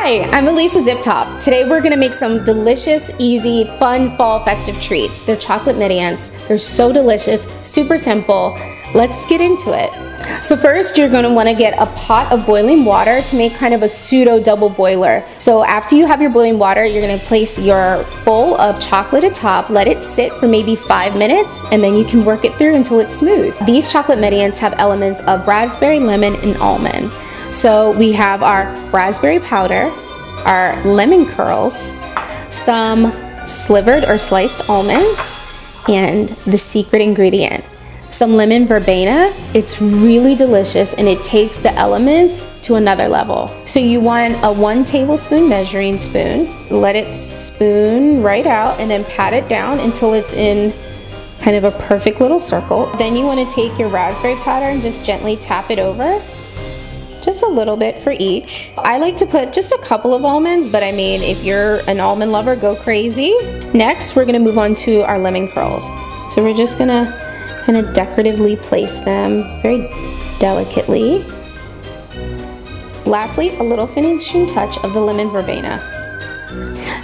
Hi, I'm Elisa Zip Top. Today we're gonna make some delicious, easy, fun fall festive treats. They're chocolate midi ants. They're so delicious, super simple. Let's get into it. So first you're gonna wanna get a pot of boiling water to make kind of a pseudo double boiler. So after you have your boiling water, you're gonna place your bowl of chocolate atop, let it sit for maybe 5 minutes, and then you can work it through until it's smooth. These chocolate midi ants have elements of raspberry, lemon, and almond. So we have our raspberry powder, our lemon curls, some slivered or sliced almonds, and the secret ingredient, some lemon verbena. It's really delicious and it takes the elements to another level. So you want a 1 tablespoon measuring spoon, let it spoon right out and then pat it down until it's in kind of a perfect little circle. Then you want to take your raspberry powder and just gently tap it over. Just a little bit for each. I like to put just a couple of almonds, but I mean, if you're an almond lover, go crazy. Next, we're gonna move on to our lemon curls. So we're just gonna kind of decoratively place them very delicately. Lastly, a little finishing touch of the lemon verbena.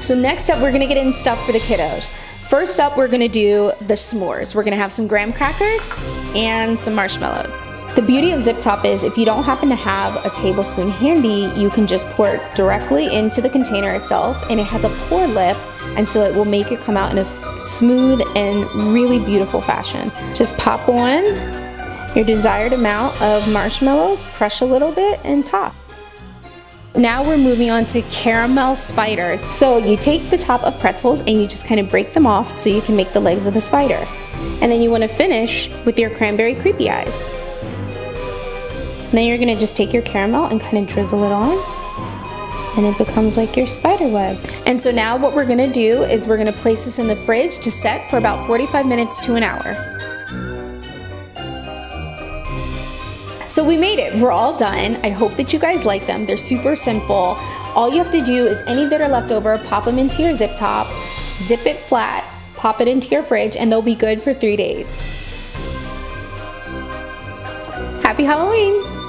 So next up, we're gonna get in stuff for the kiddos. First up, we're gonna do the s'mores. We're gonna have some graham crackers and some marshmallows. The beauty of Zip Top is if you don't happen to have a tablespoon handy, you can just pour it directly into the container itself, and it has a pour lip, and so it will make it come out in a smooth and really beautiful fashion. Just pop on your desired amount of marshmallows, crush a little bit, and top. Now we're moving on to caramel spiders. So you take the top of pretzels and you just kind of break them off so you can make the legs of the spider. And then you want to finish with your cranberry creepy eyes. And then you're gonna just take your caramel and kind of drizzle it on, and it becomes like your spider web. And so now what we're gonna do is we're gonna place this in the fridge to set for about 45 minutes to an hour. So we made it, we're all done. I hope that you guys like them. They're super simple. All you have to do is any that are left over, pop them into your Zip Top, zip it flat, pop it into your fridge, and they'll be good for 3 days. Happy Halloween!